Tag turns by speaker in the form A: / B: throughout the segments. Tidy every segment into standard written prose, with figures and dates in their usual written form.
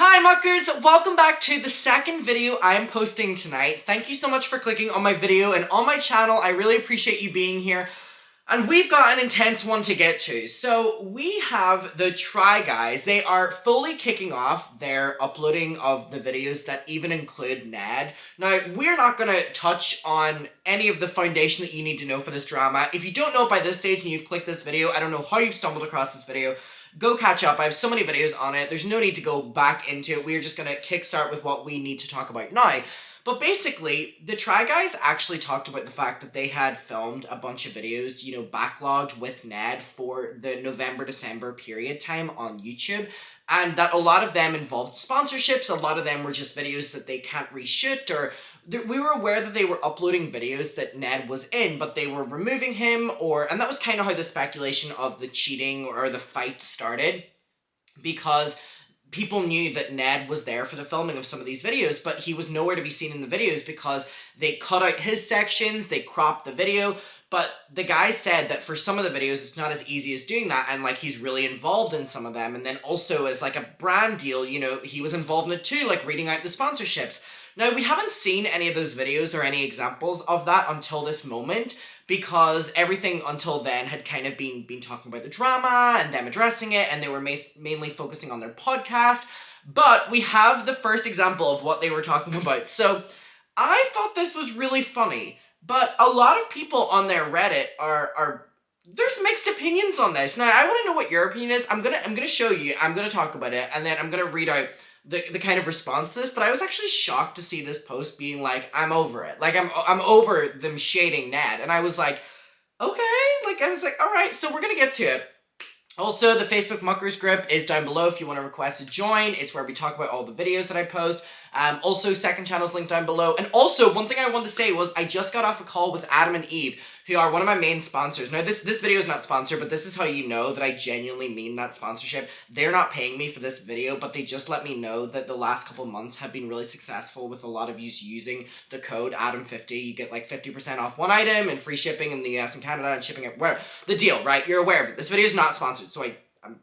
A: Hi muckers, welcome back to the second video I am posting tonight. Thank you so much for clicking on my video and on my channel. I really appreciate you being here. And we've got an intense one to get to. So we have the Try Guys. They are fully kicking off their uploading of the videos that even include Ned. Now, we're not going to touch on any of the foundation that you need to know for this drama. If you don't know by this stage and you've clicked this video, I don't know how you've stumbled across this video. Go catch up. I have so many videos on it. There's no need to go back into it. We're just going to kickstart with what we need to talk about now. But basically, the Try Guys actually talked about the fact that they had filmed a bunch of videos, backlogged with Ned for the November-December period time on YouTube. And that a lot of them involved sponsorships, a lot of them were just videos that they can't reshoot, or we were aware that they were uploading videos that Ned was in, but they were removing him, and that was kind of how the speculation of the cheating or the fight started, because people knew that Ned was there for the filming of some of these videos, but he was nowhere to be seen in the videos because they cut out his sections, they cropped the video, but the guy said that for some of the videos, it's not as easy as doing that, and, he's really involved in some of them, and then also as, a brand deal, he was involved in it too, reading out the sponsorships. Now, we haven't seen any of those videos or any examples of that until this moment, because everything until then had kind of been talking about the drama and them addressing it, and they were mainly focusing on their podcast. But we have the first example of what they were talking about. So I thought this was really funny, but a lot of people on their Reddit there's mixed opinions on this. Now, I want to know what your opinion is. I'm gonna show you. I'm gonna talk about it, and then I'm gonna read out the kind of response to this, but I was actually shocked to see this post being I'm over it. I'm over them shading Ned. And I was like, okay. I was like, all right, so we're going to get to it. Also, the Facebook Muckers group is down below if you want to request to join. It's where we talk about all the videos that I post. Also, second channel's linked down below. And also, one thing I wanted to say was I just got off a call with Adam and Eve, who are one of my main sponsors. Now, this video is not sponsored, but this is how you know that I genuinely mean that sponsorship. They're not paying me for this video, but they just let me know that the last couple months have been really successful with a lot of you using the code ADAM50. You get 50% off one item and free shipping in the US and Canada and shipping everywhere. The deal, right? You're aware of it. This video is not sponsored, so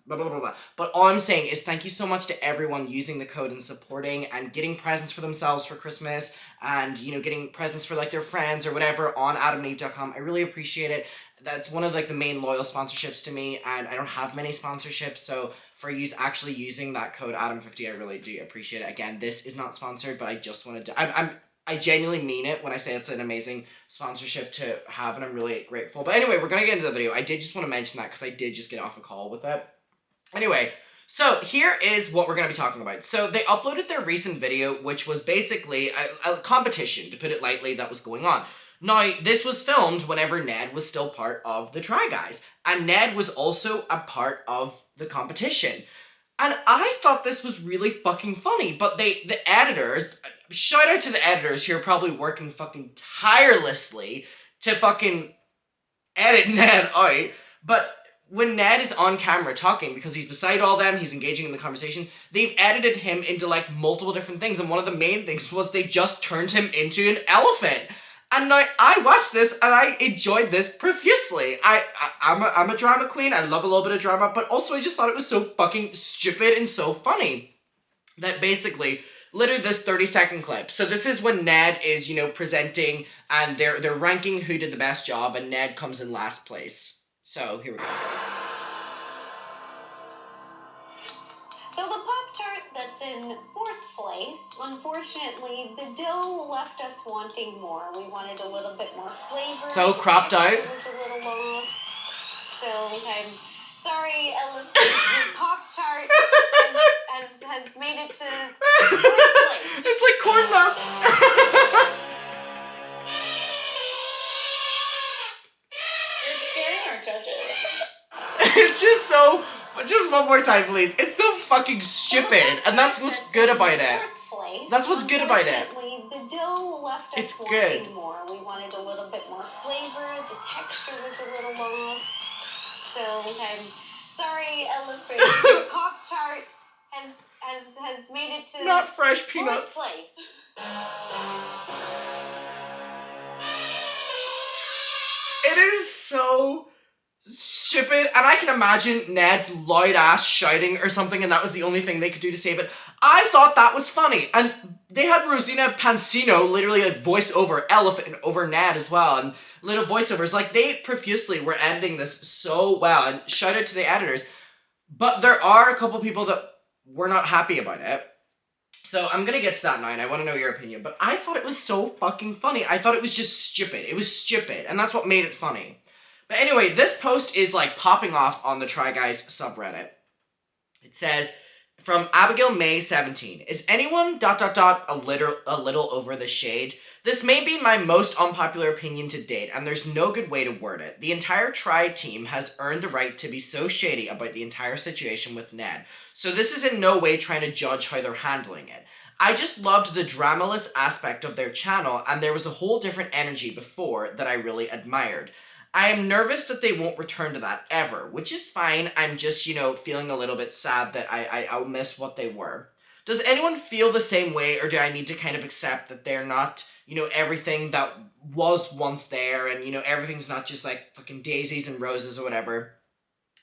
A: blah, blah, blah, blah. But all I'm saying is thank you so much to everyone using the code and supporting and getting presents for themselves for Christmas and, getting presents for, their friends or whatever on adamandeve.com. I really appreciate it. That's one of, the main loyal sponsorships to me, and I don't have many sponsorships, so for you actually using that code Adam50, I really do appreciate it. Again, this is not sponsored, but I just wanted to... I genuinely mean it when I say it's an amazing sponsorship to have, and I'm really grateful. But anyway, we're going to get into the video. I did just want to mention that because I did just get off a call with it. Anyway, so here is what we're going to be talking about. So they uploaded their recent video, which was basically a competition, to put it lightly, that was going on. Now, this was filmed whenever Ned was still part of the Try Guys, and Ned was also a part of the competition. And I thought this was really fucking funny, but the editors, shout out to the editors who are probably working fucking tirelessly to fucking edit Ned out, but when Ned is on camera talking, because he's beside all them, he's engaging in the conversation, they've edited him into multiple different things, and one of the main things was they just turned him into an elephant. And now, I watched this, and I enjoyed this profusely. I'm a drama queen, I love a little bit of drama, but also I just thought it was so fucking stupid and so funny that basically, literally this 30-second clip. So this is when Ned is, presenting, and they're ranking who did the best job, and Ned comes in last place. So, here we go.
B: So the Pop-Tart that's in 4th place, unfortunately, the dough left us wanting more. We wanted a little bit more flavor.
A: So, cropped out.
B: It was a little long. So, I'm sorry, Elephant. The Pop-Tart has made it to 4th place.
A: It's like corn nuts. It's just so... Just one more time, please. It's so fucking stupid, and that's what's good about it. That's what's good about it.
B: The dough left us wanting more. We wanted a little bit more flavor. The texture was a little off. So I'm sorry, Elephant. The Pop-Tart has made it to
A: not fresh peanuts.
B: 4th place.
A: It is so stupid, and I can imagine Ned's loud ass shouting or something, and that was the only thing they could do to save it. I thought that was funny. And they had Rosina Pansino literally like voice over Elephant over Ned as well, and little voiceovers. Like, they profusely were editing this so well, and shout out to the editors. But there are a couple people that were not happy about it. So I'm gonna get to that now, and I want to know your opinion. But I thought it was so fucking funny. I thought it was just stupid. It was stupid, and that's what made it funny. But anyway, this post is like popping off on the Try Guys subreddit. It says, from Abigail May 17, is anyone ... a little over the shade? This may be my most unpopular opinion to date, and there's no good way to word it. The entire Try team has earned the right to be so shady about the entire situation with Ned, so this is in no way trying to judge how they're handling it. I just loved the dramaless aspect of their channel, and there was a whole different energy before that I really admired. I am nervous that they won't return to that ever, which is fine. I'm just, feeling a little bit sad that I'll miss what they were. Does anyone feel the same way, or do I need to kind of accept that they're not, everything that was once there, and, everything's not just like fucking daisies and roses or whatever?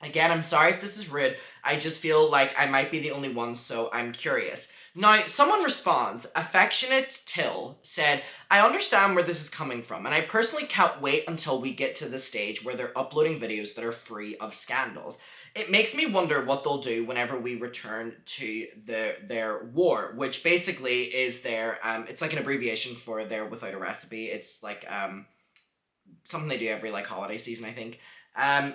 A: Again, I'm sorry if this is rude. I just feel like I might be the only one, so I'm curious. Now, someone responds, Affectionate Till said, I understand where this is coming from, and I personally can't wait until we get to the stage where they're uploading videos that are free of scandals. It makes me wonder what they'll do whenever we return to their war, which basically is their, it's like an abbreviation for their Without a Recipe. It's like, something they do every, holiday season, I think.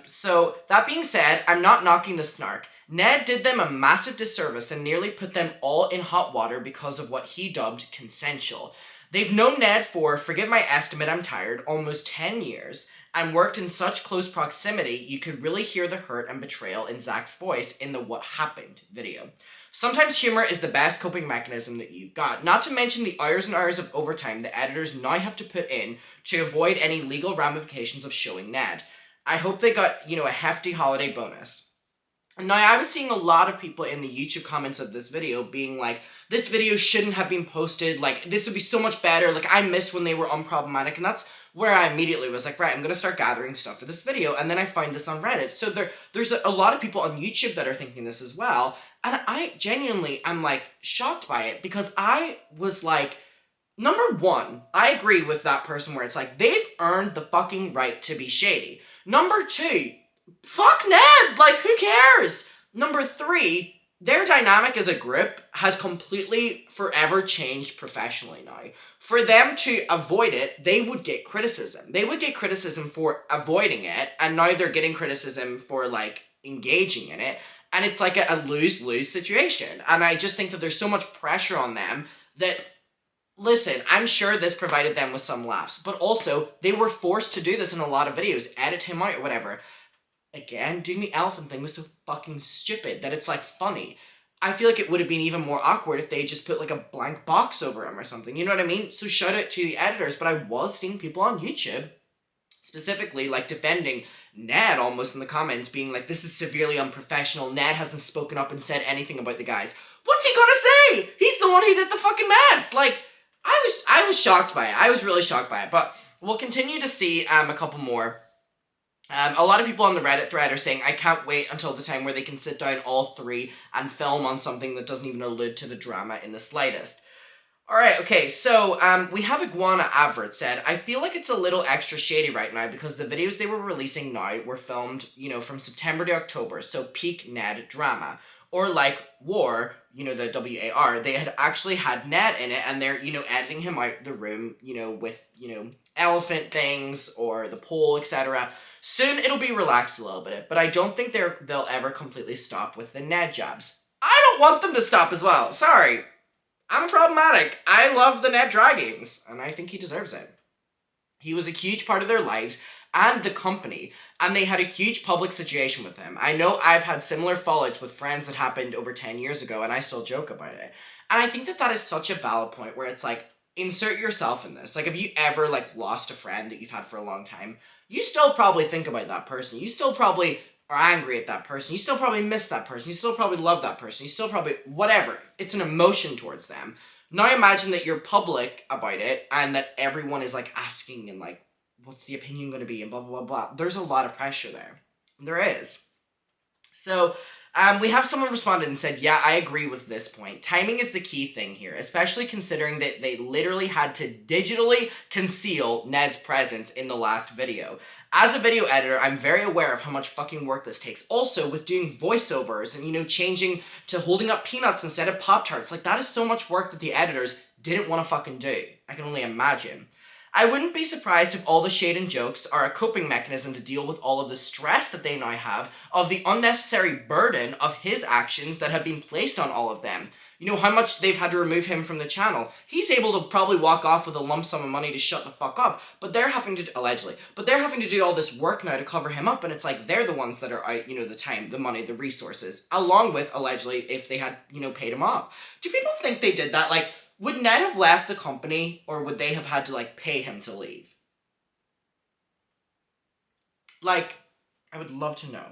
A: So, that being said, I'm not knocking the snark. Ned did them a massive disservice and nearly put them all in hot water because of what he dubbed consensual. They've known Ned for, forgive my estimate, I'm tired, almost 10 years, and worked in such close proximity you could really hear the hurt and betrayal in Zach's voice in the What Happened video. Sometimes humor is the best coping mechanism that you've got, not to mention the hours and hours of overtime the editors now have to put in to avoid any legal ramifications of showing Ned. I hope they got, a hefty holiday bonus. Now, I was seeing a lot of people in the YouTube comments of this video being like, this video shouldn't have been posted, this would be so much better, I miss when they were unproblematic, and that's where I immediately was like, right, I'm gonna start gathering stuff for this video, and then I find this on Reddit. So there's a lot of people on YouTube that are thinking this as well, and I genuinely am, shocked by it, because I was like, number one, I agree with that person where it's like, they've earned the fucking right to be shady. Number two, fuck Ned! Who cares? Number three, their dynamic as a group has completely forever changed professionally now. For them to avoid it, they would get criticism. They would get criticism for avoiding it, and now they're getting criticism for, engaging in it, and it's a lose-lose situation. And I just think that there's so much pressure on them that, listen, I'm sure this provided them with some laughs, but also, they were forced to do this in a lot of videos, edit him out or whatever. Again, doing the elephant thing was so fucking stupid that it's, funny. I feel like it would have been even more awkward if they just put, a blank box over him or something, you know what I mean? So shout out to the editors, but I was seeing people on YouTube, specifically, defending Ned almost in the comments, being like, this is severely unprofessional, Ned hasn't spoken up and said anything about the guys. What's he gonna say? He's the one who did the fucking mess! I was shocked by it. I was really shocked by it, but we'll continue to see a couple more. A lot of people on the Reddit thread are saying, I can't wait until the time where they can sit down all three and film on something that doesn't even allude to the drama in the slightest. Alright, okay, so we have Iguana Avert said, I feel like it's a little extra shady right now because the videos they were releasing now were filmed, from September to October, so peak Ned drama. Or War, the WAR, they had actually had Ned in it, and they're, editing him out the room, with, elephant things, or the pole, etc. Soon it'll be relaxed a little bit, but I don't think they'll ever completely stop with the Ned jabs. I don't want them to stop as well, sorry. I'm problematic. I love the Ned draggings, and I think he deserves it. He was a huge part of their lives, and the company, and they had a huge public situation with him. I know I've had similar fallouts with friends that happened over 10 years ago, and I still joke about it. And I think that is such a valid point where it's insert yourself in this. Have you ever, lost a friend that you've had for a long time? You still probably think about that person. You still probably are angry at that person. You still probably miss that person. You still probably love that person. You still probably, whatever. It's an emotion towards them. Now imagine that you're public about it, and that everyone is, asking and, what's the opinion going to be, and blah, blah, blah, blah. There's a lot of pressure there. There is. So, We have someone responded and said, yeah, I agree with this point. Timing is the key thing here, especially considering that they literally had to digitally conceal Ned's presence in the last video. As a video editor, I'm very aware of how much fucking work this takes. Also, with doing voiceovers and, you know, changing to holding up peanuts instead of Pop-Tarts, like, that is so much work that the editors didn't want to fucking do. I can only imagine. I wouldn't be surprised if all the shade and jokes are a coping mechanism to deal with all of the stress that they now have of the unnecessary burden of his actions that have been placed on all of them. You know, how much they've had to remove him from the channel. He's able to probably walk off with a lump sum of money to shut the fuck up, but they're having to, allegedly, but they're having to do all this work now to cover him up, and it's like they're the ones that are out, you know, the time, the money, the resources, along with, allegedly, if they had, you know, paid him off. Do people think they did that? Like, would Ned have left the company, or would they have had to, like, pay him to leave? Like, I would love to know.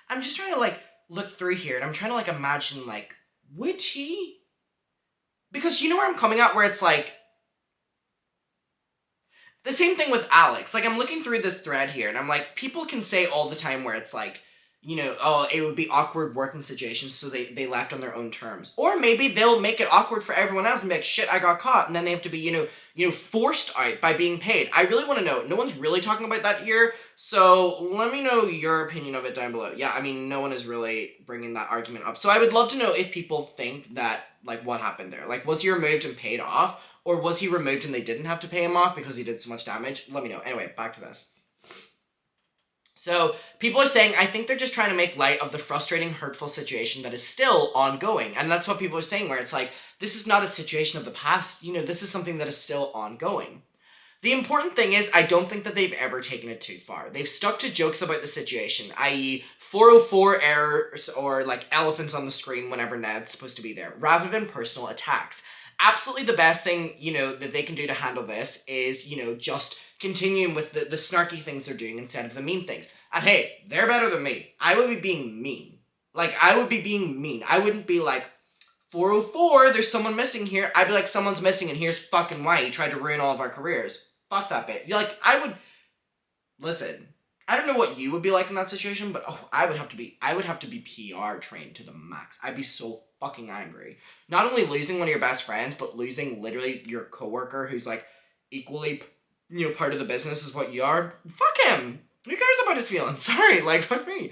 A: I'm just trying to, like, look through here, and I'm trying to, like, imagine, like, would he? Because you know where I'm coming at, where it's, like, the same thing with Alex. Like, I'm looking through this thread here, and I'm like, people can say all the time where it's, like, you know, oh, it would be awkward working situations, so they left on their own terms. Or maybe they'll make it awkward for everyone else and be like, shit, I got caught, and then they have to be, you know, forced out by being paid. I really want to know. No one's really talking about that here, so let me know your opinion of it down below. Yeah, I mean, no one is really bringing that argument up. So I would love to know if people think that, like, what happened there? Like, was he removed and paid off? Or was he removed and they didn't have to pay him off because he did so much damage? Let me know. Anyway, back to this. So, people are saying, I think they're just trying to make light of the frustrating, hurtful situation that is still ongoing. And that's what people are saying, where it's like, this is not a situation of the past. You know, this is something that is still ongoing. The important thing is, I don't think that they've ever taken it too far. They've stuck to jokes about the situation, i.e. 404 errors or, like, elephants on the screen whenever Ned's supposed to be there, rather than personal attacks. Absolutely the best thing, you know, that they can do to handle this is, you know, just continuing with the snarky things they're doing instead of the mean things. And hey, they're better than me. I would be being mean. Like, I would be being mean. I wouldn't be like, 404, there's someone missing here. I'd be like, someone's missing and here's fucking why. You tried to ruin all of our careers. Fuck that bit. You're like, I would... Listen, I don't know what you would be like in that situation, but I would have to be PR trained to the max. I'd be so fucking angry. Not only losing one of your best friends, but losing literally your coworker who's like equally, you know, part of the business is what you are. Fuck him. Who cares about his feelings? Sorry, like, fuck me.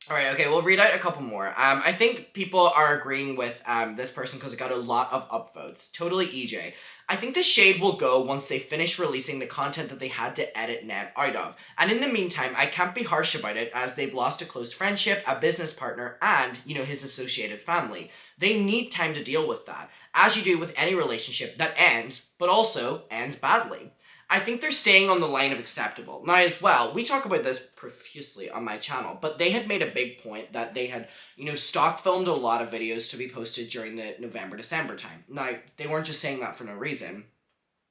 A: Alright, okay, we'll read out a couple more. I think people are agreeing with this person because it got a lot of upvotes. Totally EJ. I think the shade will go once they finish releasing the content that they had to edit Ned out of. And in the meantime, I can't be harsh about it as they've lost a close friendship, a business partner, and, you know, his associated family. They need time to deal with that, as you do with any relationship that ends, but also ends badly. I think they're staying on the line of acceptable. Now, as well, we talk about this profusely on my channel, but they had made a big point that they had, you know, stock filmed a lot of videos to be posted during the November-December time. Now, they weren't just saying that for no reason.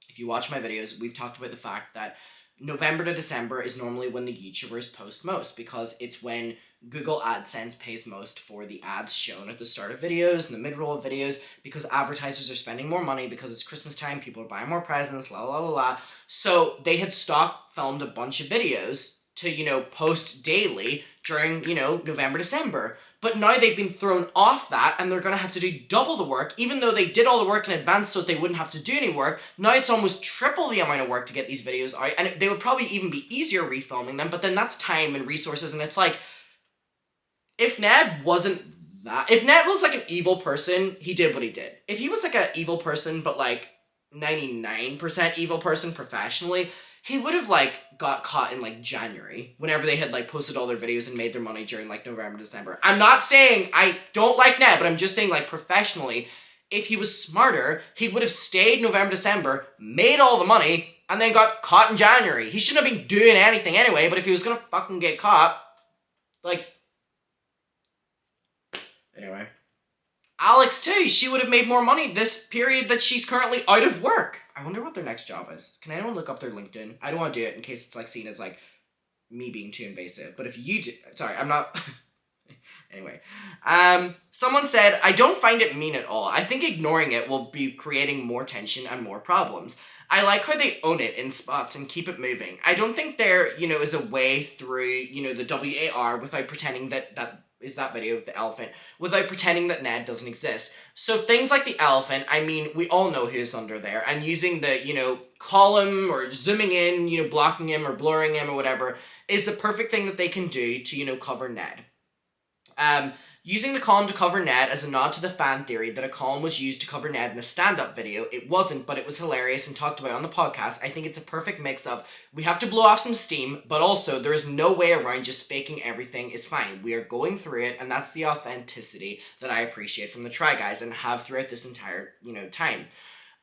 A: If you watch my videos, we've talked about the fact that November to December is normally when the YouTubers post most, because it's when Google AdSense pays most for the ads shown at the start of videos and the mid-roll of videos, because advertisers are spending more money because it's Christmas time, people are buying more presents, la la la la. So they had stock filmed a bunch of videos to, you know, post daily during, you know, November, December. But now they've been thrown off that and they're going to have to do double the work, even though they did all the work in advance so that they wouldn't have to do any work. Now it's almost triple the amount of work to get these videos out, and they would probably even be easier refilming them, but then that's time and resources, and it's like, if Ned wasn't that, if Ned was like an evil person, he did what he did. If he was like an evil person, but like 99% evil person professionally, he would have like got caught in like January, whenever they had like posted all their videos and made their money during like November, December. I'm not saying I don't like Ned, but I'm just saying like professionally, if he was smarter, he would have stayed November, December, made all the money, and then got caught in January. He shouldn't have been doing anything anyway, but if he was gonna fucking get caught, like... Anyway. Alex too, she would have made more money this period that she's currently out of work. I wonder what their next job is. Can anyone look up their LinkedIn? I don't want to do it in case it's like seen as like me being too invasive. But if you do, sorry, I'm not. Anyway, someone said, I don't find it mean at all. I think ignoring it will be creating more tension and more problems. I like how they own it in spots and keep it moving. I don't think there, you know, is a way through, you know, the WAR without pretending that is that video of the elephant, without pretending that Ned doesn't exist. So things like the elephant, I mean, we all know who's under there, and using the, column or zooming in, blocking him or blurring him or whatever, is the perfect thing that they can do to, cover Ned. Using the column to cover Ned as a nod to the fan theory that a column was used to cover Ned in a stand-up video. It wasn't, but it was hilarious and talked about on the podcast. I think it's a perfect mix of, we have to blow off some steam, but also there is no way around just faking everything is fine. We are going through it, and that's the authenticity that I appreciate from the Try Guys and have throughout this entire, time.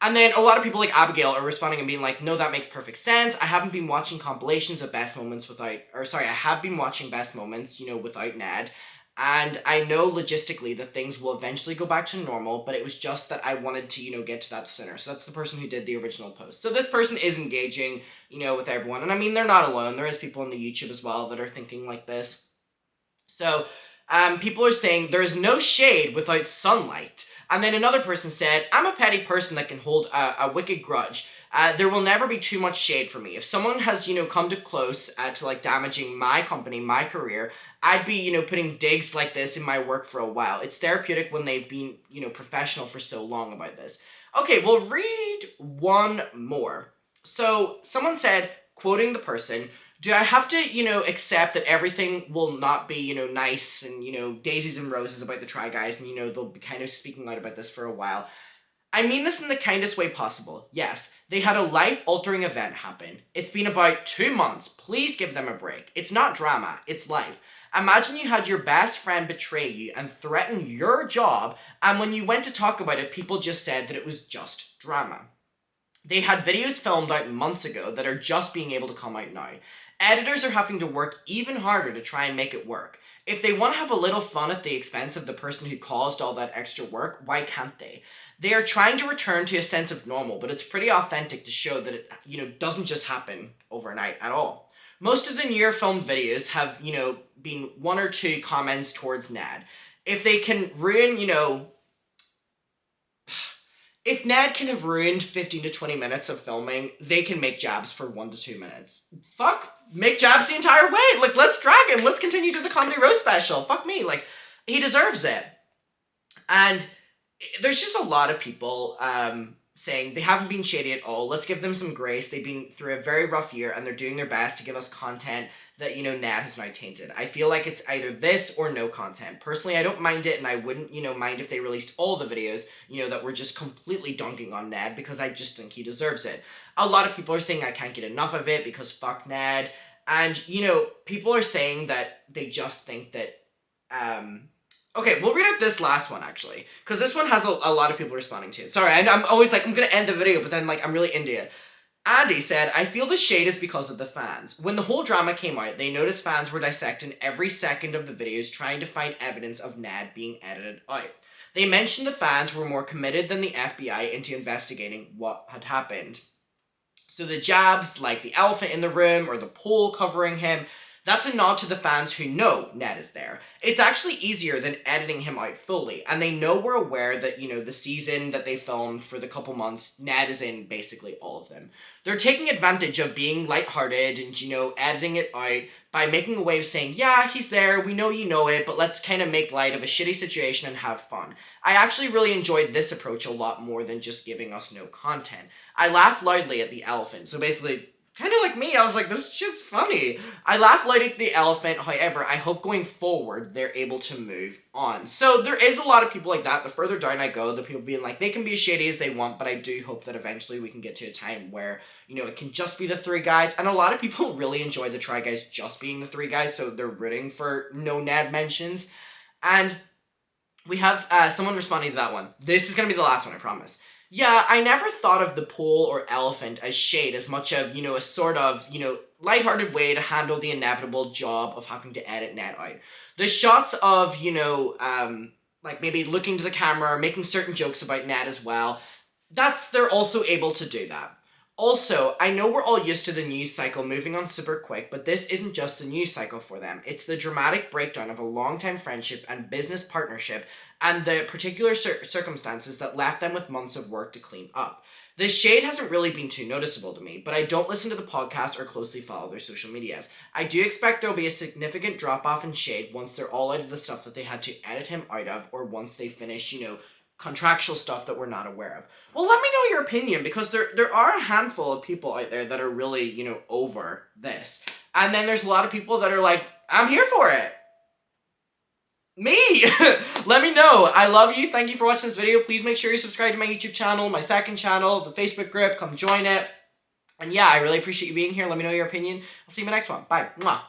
A: And then a lot of people like Abigail are responding and being like, no, that makes perfect sense. I haven't been watching compilations of best moments I have been watching best moments, without Ned. And I know logistically that things will eventually go back to normal, but it was just that I wanted to, get to that sooner. So that's the person who did the original post. So this person is engaging, with everyone. And I mean, they're not alone. There is people on the YouTube as well that are thinking like this. So people are saying there is no shade without sunlight. And then another person said, I'm a petty person that can hold a wicked grudge. There will never be too much shade for me. If someone has, come too close to like damaging my company, my career, I'd be, putting digs like this in my work for a while. It's therapeutic when they've been, professional for so long about this. Okay, we'll read one more. So someone said, quoting the person, do I have to, accept that everything will not be, nice and, daisies and roses about the Try Guys and, they'll be kind of speaking out about this for a while? I mean this in the kindest way possible. Yes, they had a life-altering event happen. It's been about 2 months. Please give them a break. It's not drama, it's life. Imagine you had your best friend betray you and threaten your job, and when you went to talk about it, people just said that it was just drama. They had videos filmed out months ago that are just being able to come out now. Editors are having to work even harder to try and make it work. If they want to have a little fun at the expense of the person who caused all that extra work, why can't they? They are trying to return to a sense of normal, but it's pretty authentic to show that it, doesn't just happen overnight at all. Most of the newer filmed videos have, been 1 or 2 comments towards Ned. If they can ruin, if Ned can have ruined 15 to 20 minutes of filming, they can make jabs for 1 to 2 minutes. Fuck, make jabs the entire way. Like, let's drag him. Let's continue to the comedy roast special. Fuck me. Like, he deserves it. And there's just a lot of people saying they haven't been shady at all. Let's give them some grace. They've been through a very rough year, and they're doing their best to give us content that, Ned has now tainted. I feel like it's either this or no content. Personally, I don't mind it, and I wouldn't, mind if they released all the videos, that were just completely dunking on Ned, because I just think he deserves it. A lot of people are saying I can't get enough of it because fuck Ned. And, people are saying that they just think that, okay, we'll read out this last one, actually, because this one has a lot of people responding to it. Sorry, and I'm always like, I'm going to end the video, but then, like, I'm really into it. Andy said, I feel the shade is because of the fans. When the whole drama came out, they noticed fans were dissecting every second of the videos trying to find evidence of Ned being edited out. They mentioned the fans were more committed than the FBI into investigating what had happened. So the jabs, like the elephant in the room or the pole covering him, that's a nod to the fans who know Ned is there. It's actually easier than editing him out fully, and they know we're aware that, the season that they filmed for the couple months, Ned is in basically all of them. They're taking advantage of being lighthearted and, editing it out by making a way of saying, yeah, he's there, we know you know it, but let's kind of make light of a shitty situation and have fun. I actually really enjoyed this approach a lot more than just giving us no content. I laughed loudly at the elephant, so basically, kind of like me, I was like, this shit's funny. I laugh loud at the elephant, however, I hope going forward, they're able to move on. So there is a lot of people like that. The further down I go, the people being like, they can be as shady as they want, but I do hope that eventually we can get to a time where, it can just be the 3 guys. And a lot of people really enjoy the Try Guys just being the 3 guys, so they're rooting for no Ned mentions. And we have someone responding to that one. This is going to be the last one, I promise. Yeah, I never thought of the pole or elephant as shade as much of, a sort of, lighthearted way to handle the inevitable job of having to edit Ned out. The shots of, like maybe looking to the camera or making certain jokes about Ned as well, they're also able to do that. Also, I know we're all used to the news cycle moving on super quick, but this isn't just the news cycle for them. It's the dramatic breakdown of a long-time friendship and business partnership and the particular circumstances that left them with months of work to clean up. The shade hasn't really been too noticeable to me, but I don't listen to the podcast or closely follow their social medias. I do expect there'll be a significant drop-off in shade once they're all out of the stuff that they had to edit him out of, or once they finish, contractual stuff that we're not aware of. Well, let me know your opinion, because there are a handful of people out there that are really, over this. And then there's a lot of people that are like, I'm here for it. Me! Let me know. I love you. Thank you for watching this video. Please make sure you subscribe to my YouTube channel, my second channel, the Facebook group. Come join it. And yeah, I really appreciate you being here. Let me know your opinion. I'll see you in my next one. Bye. Mwah.